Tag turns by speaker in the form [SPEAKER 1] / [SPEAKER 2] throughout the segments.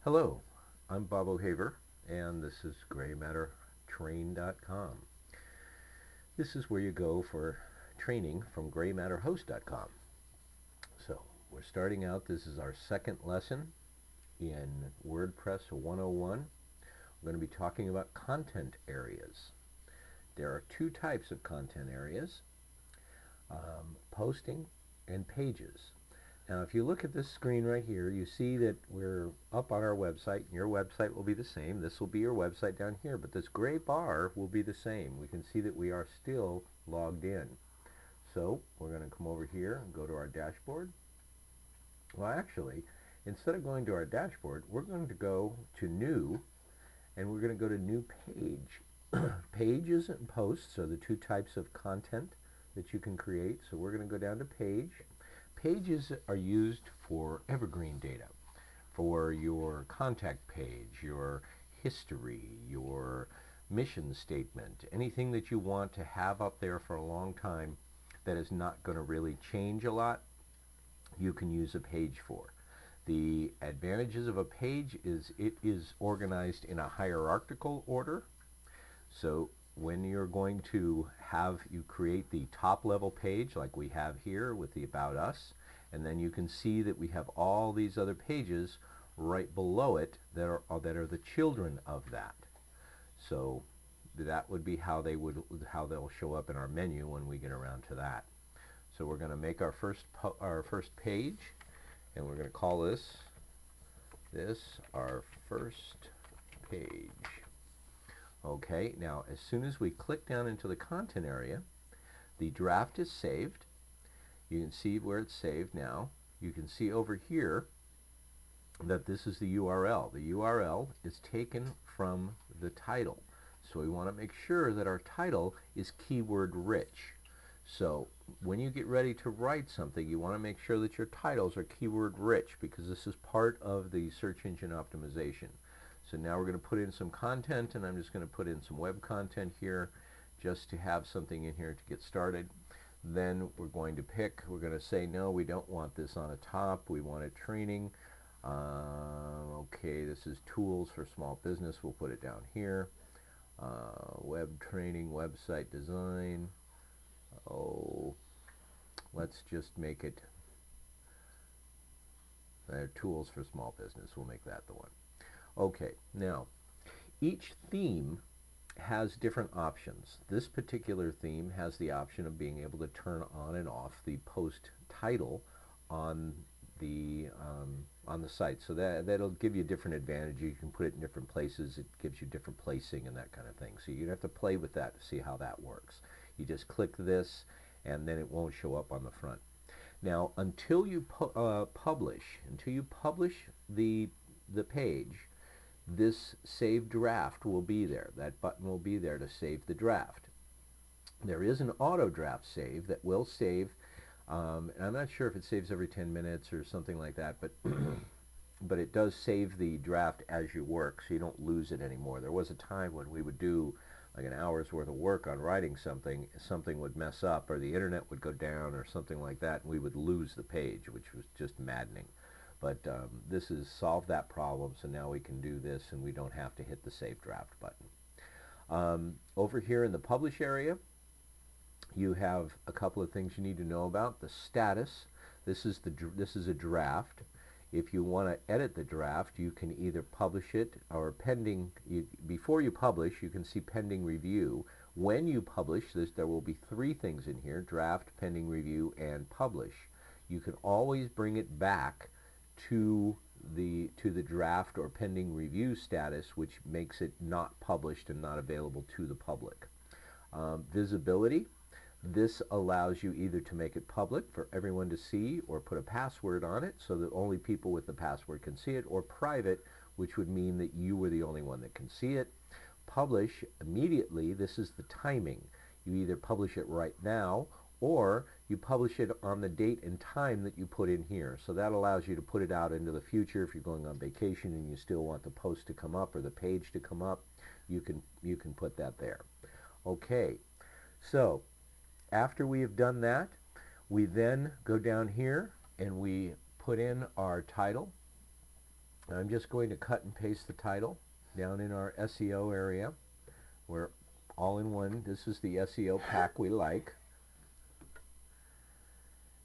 [SPEAKER 1] Hello, I'm Bob O'Haver, and this is graymattertrain.com. This is where you go for training from graymatterhost.com. So, we're starting out. This is our second lesson in WordPress 101. We're going to be talking about content areas. There are two types of content areas, posting and pages. Now, if you look at this screen right here, you see that we're up on our website, and your website will be the same. This will be your website down here, but this gray bar will be the same. We can see that we are still logged in. So we're going to come over here and go to our dashboard. Well, actually, instead of going to our dashboard, we're going to go to New, and we're going to go to New Page. Pages and posts are the two types of content that you can create. So we're going to go down to Page. Pages are used for evergreen data, for your contact page, your history, your mission statement, anything that you want to have up there for a long time that is not going to really change a lot, you can use a page for. The advantages of a page is it is organized in a hierarchical order. So when you're going to have you create the top level page like we have here with the About Us, and then you can see that we have all these other pages right below it that are the children of that. So that would be how they'll show up in our menu when we get around to that. So we're going to make our first page, and we're going to call this our first page. Okay, now as soon as we click down into the content area, the draft is saved. You can see where it's saved now. You can see over here that this is the URL. The URL is taken from the title. So we want to make sure that our title is keyword rich. So when you get ready to write something, you want to make sure that your titles are keyword rich, because this is part of the search engine optimization. So now we're going to put in some content, and I'm just going to put in some web content here just to have something in here to get started. Then we're going to say, no, we don't want this on a top, we want it training. Okay, this is tools for small business, we'll put it down here. Web training, website design. Oh, let's just make it tools for small business. We'll make that the one. Okay, now each theme has different options. This particular theme has the option of being able to turn on and off the post title on the site. So that'll give you different advantages. You can put it in different places. It gives you different placing and that kind of thing. So you have to play with that to see how that works. You just click this, and then it won't show up on the front. Now, until you publish the page, this save draft will be there. That button will be there to save the draft. There is an auto draft save that will save, and I'm not sure if it saves every 10 minutes or something like that, but but it does save the draft as you work, so you don't lose it anymore. There was a time when we would do like an hour's worth of work on writing something would mess up, or the internet would go down or something like that, and we would lose the page, which was just maddening. But this has solved that problem, so now we can do this and we don't have to hit the save draft button. Over here in the publish area, you have a couple of things you need to know about. The status, this is a draft. If you want to edit the draft, you can either publish it or pending. Before you publish, you can see pending review. When you publish this, there will be three things in here: draft, pending review, and publish. You can always bring it back to the draft or pending review status, which makes it not published and not available to the public. Visibility. This allows you either to make it public for everyone to see, or put a password on it so that only people with the password can see it, or private, which would mean that you were the only one that can see it. Publish immediately. This is the timing. You either publish it right now, or you publish it on the date and time that you put in here. So that allows you to put it out into the future. If you're going on vacation and you still want the post to come up or the page to come up, you can put that there. Okay, so after we have done that, we then go down here and we put in our title. I'm just going to cut and paste the title down in our SEO area. We're all in one. This is the SEO pack we like.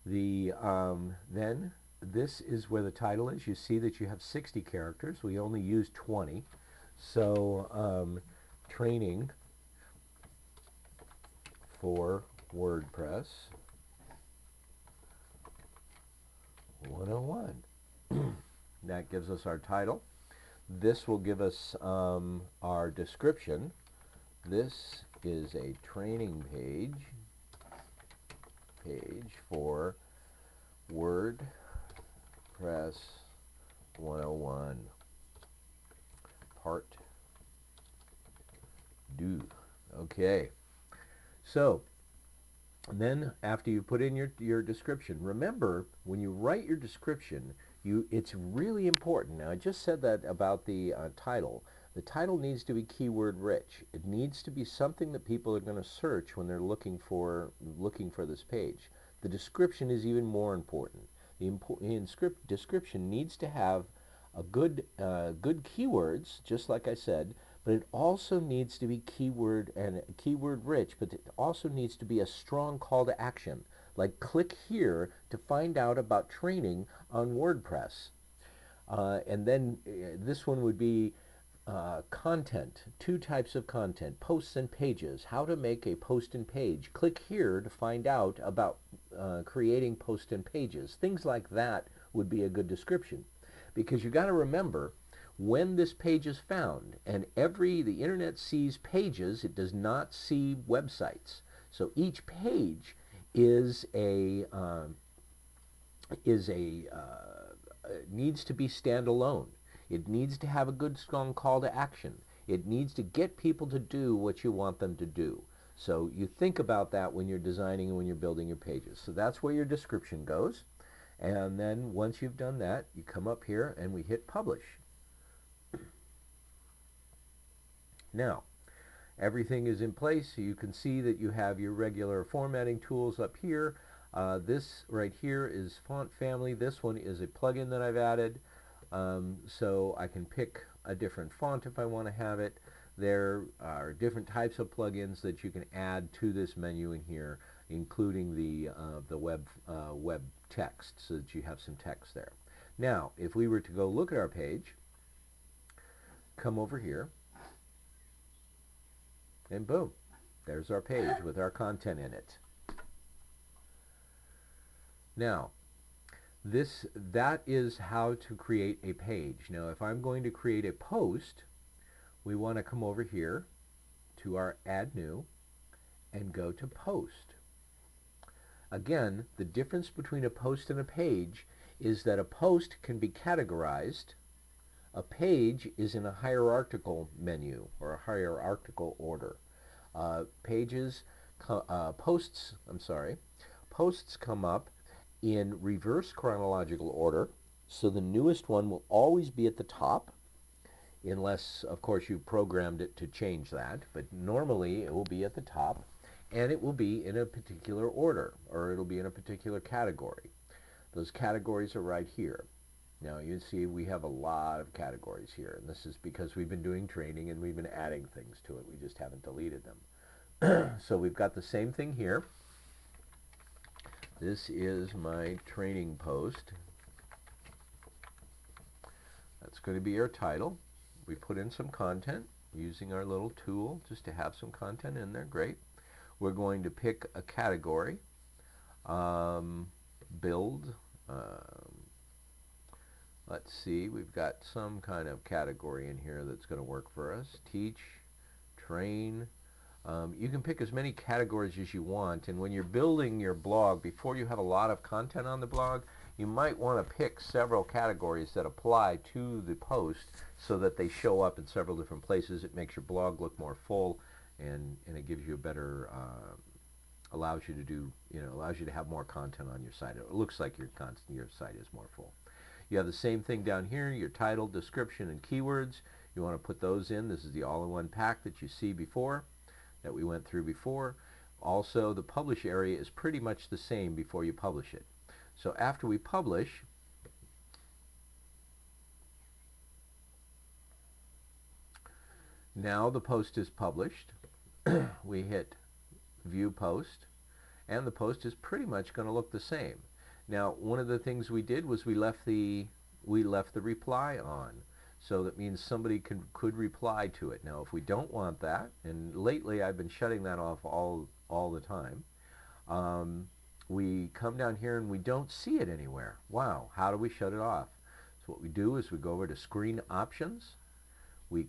[SPEAKER 1] Then this is where the title is. You see that you have 60 characters. We only use 20. So training for WordPress 101. That gives us our title. This will give us our description. This is a training page for WordPress 101 Part 2. Okay. So then after you put in your description, remember when you write your description, it's really important. Now I just said that about the title. The title needs to be keyword rich. It needs to be something that people are going to search when they're looking for this page. The description is even more important. The description needs to have a good keywords, just like I said, but it also needs to be keyword rich, but it also needs to be a strong call to action, like click here to find out about training on WordPress. And then this one would be content, 2 types of content, posts and pages, how to make a post and page. Click here to find out about creating posts and pages. Things like that would be a good description, because you got to remember, when this page is found, and the internet sees pages, it does not see websites. So each page is needs to be standalone. It needs to have a good, strong call to action. It needs to get people to do what you want them to do. So you think about that when you're designing and when you're building your pages. So that's where your description goes. And then once you've done that, you come up here and we hit publish. Now, everything is in place, so you can see that you have your regular formatting tools up here. This right here is font family. This one is a plugin that I've added, so I can pick a different font if I want to have it. There are different types of plugins that you can add to this menu in here, including the web text, so that you have some text there. Now, if we were to go look at our page, come over here, and boom, there's our page with our content in it. Now, that is how to create a page. Now, if I'm going to create a post, we want to come over here to our Add New and go to Post. Again, the difference between a post and a page is that a post can be categorized. A page is in a hierarchical menu or a hierarchical order. Posts come up in reverse chronological order, so the newest one will always be at the top, unless of course you programmed it to change that, but normally it will be at the top, and it will be in a particular order, or it'll be in a particular category. Those categories are right here. Now you see we have a lot of categories here, and this is because we've been doing training and we've been adding things to it. We just haven't deleted them. So we've got the same thing here. This is my training post. That's going to be our title. We put in some content using our little tool just to have some content in there. Great. We're going to pick a category. Build. Let's see, we've got some kind of category in here that's going to work for us. Teach, train. You can pick as many categories as you want, and when you're building your blog, before you have a lot of content on the blog, you might want to pick several categories that apply to the post so that they show up in several different places. It makes your blog look more full, and it gives you a better, allows you to have more content on your site. It looks like your site is more full. You have the same thing down here, your title, description, and keywords. You want to put those in. This is the all-in-one pack that you see before, that we went through before. Also, the publish area is pretty much the same before you publish it. So after we publish, Now the post is published. We hit View Post, and the post is pretty much going to look the same. Now, one of the things we did was we left the reply on. So that means somebody could reply to it. Now, if we don't want that, and lately I've been shutting that off all the time, we come down here and we don't see it anywhere. Wow, how do we shut it off? So what we do is we go over to Screen Options. We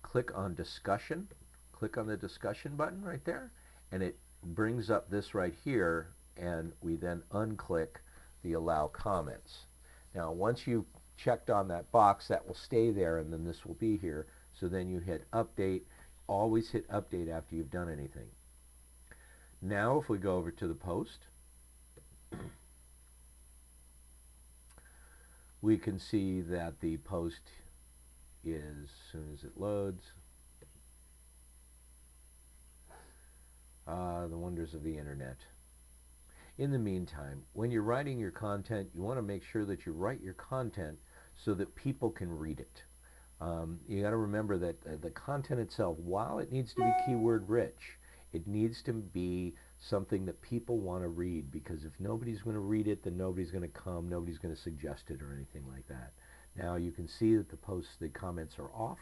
[SPEAKER 1] click on Discussion. Click on the Discussion button right there, and it brings up this right here, and we then unclick the Allow Comments. Now, once you've checked on that box, that will stay there, and then this will be here. So then you hit Update. Always hit Update after you've done anything. Now, if we go over to the post, we can see that the post is, as soon as it loads, the wonders of the internet. In the meantime, when you're writing your content, you want to make sure that you write your content so that people can read it. You got to remember that the content itself, while it needs to be keyword rich, it needs to be something that people want to read, because if nobody's going to read it, then nobody's going to come, nobody's going to suggest it or anything like that. Now you can see that the comments are off.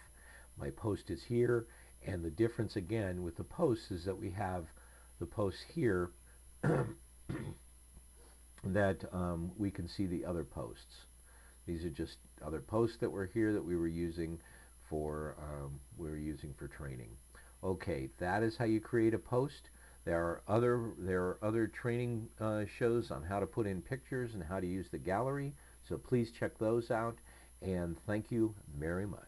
[SPEAKER 1] My post is here, and the difference again with the posts is that we have the posts here that we can see the other posts. These are just other posts that were here that we were using for training. Okay, that is how you create a post. There are other training shows on how to put in pictures and how to use the gallery, so please check those out, and thank you very much.